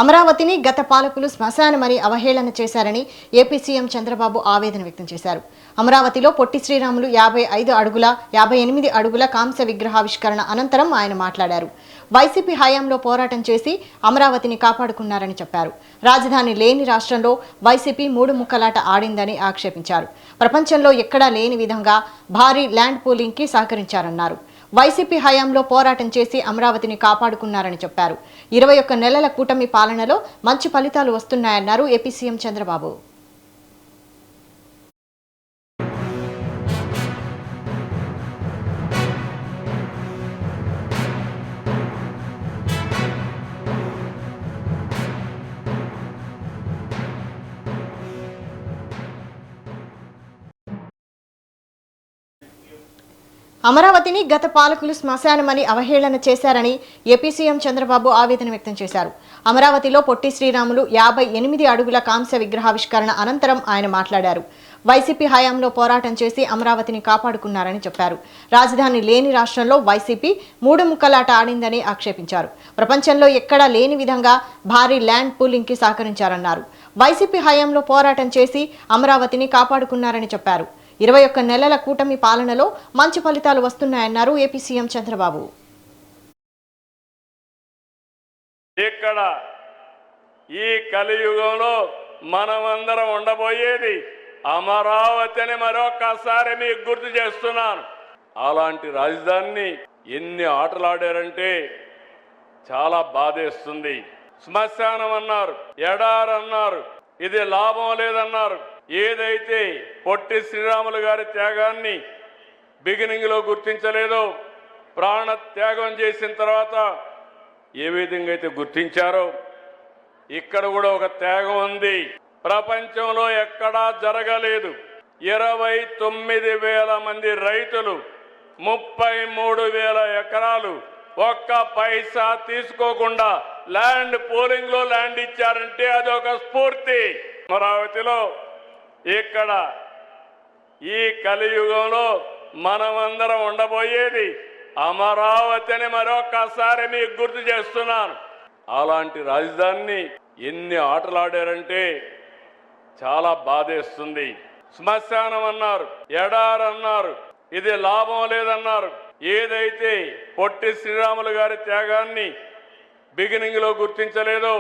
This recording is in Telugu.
అమరావతిని గత పాలకులు శ్మశానమని అవహేళన చేశారని ఏపీ సీఎం చంద్రబాబు ఆవేదన వ్యక్తం చేశారు. అమరావతిలో పొట్టి శ్రీరాములు 55 అడుగుల 58 అడుగుల కాంస్య విగ్రహావిష్కరణ అనంతరం ఆయన మాట్లాడారు. వైసీపీ హయాంలో పోరాటం చేసి అమరావతిని కాపాడుకున్నారని చెప్పారు. రాజధాని లేని రాష్ట్రంలో వైసీపీ మూడు ముక్కలాట ఆడిందని ఆక్షేపించారు. ప్రపంచంలో ఎక్కడా లేని విధంగా భారీ ల్యాండ్ పూలింగ్కి సహకరించారన్నారు. వైసీపీ హయాంలో పోరాటం చేసి అమరావతిని కాపాడుకున్నారని చెప్పారు. 21 నెలల కూటమి పాలనలో మంచి ఫలితాలు వస్తున్నాయన్నారు ఏపీ సీఎం చంద్రబాబు. అమరావతిని గత పాలకులు శ్మశానమని అవహేళన చేశారని ఏపీ సీఎం చంద్రబాబు ఆవేదన వ్యక్తం చేశారు. అమరావతిలో పొట్టి శ్రీరాములు 58 అడుగుల కాంస్య విగ్రహావిష్కరణ అనంతరం ఆయన మాట్లాడారు. వైసీపీ హయాంలో పోరాటం చేసి అమరావతిని కాపాడుకున్నారని చెప్పారు. రాజధాని లేని రాష్ట్రంలో వైసీపీ మూడు ముక్కలాట ఆడిందని ఆక్షేపించారు. ప్రపంచంలో ఎక్కడా లేని విధంగా భారీ ల్యాండ్ పూలింగ్కి సహకరించారన్నారు. వైసీపీ హయాంలో పోరాటం చేసి అమరావతిని కాపాడుకున్నారని చెప్పారు. 21 నెలల కూటమి పాలనలో మంచి ఫలితాలు వస్తున్నాయన్నారు ఏపీ సీఎం చంద్రబాబు. ఇక్కడ ఈ కలియుగంలో మనమందరం ఉండబోయేది అమరావతి అని మరొకసారి మీకు గుర్తు చేస్తున్నాను. అలాంటి రాజధానిని ఎన్ని ఆటలాడారంటే చాలా బాధేస్తుంది. శ్మశానం అన్నారు, ఎడారన్నారు, ఇది లాభం లేదన్నారు. ఏదైతే పొట్టి శ్రీరాములు గారి త్యాగాన్ని బిగినింగ్ లో గుర్తించలేదో, ప్రాణ త్యాగం చేసిన తర్వాత ఏ విధంగా అయితే గుర్తించారో ఇక్కడ కూడా ఒక త్యాగం ఉంది. ప్రపంచంలో ఎక్కడా జరగలేదు. 29,000 మంది రైతులు 33,000 ఎకరాలు ఒక్క పైసా తీసుకోకుండా ల్యాండ్ పోలింగ్ లో ల్యాండ్ ఇచ్చారంటే అదొక స్ఫూర్తి. అమరావతిలో ఇక్కడ ఈ కలియుగంలో మనమందరం ఉండబోయేది అమరావతి అని మరొకసారి మీకు గుర్తు చేస్తున్నాను. అలాంటి రాజధానిని ఎన్ని ఆటలాడారంటే చాలా బాధేస్తుంది. శ్మశానం అన్నారు, ఎడారన్నారు, ఇది లాభం లేదన్నారు. ఏదైతే పొట్టి శ్రీరాములు గారి త్యాగాన్ని బిగినింగ్ లో గుర్తించలేదో,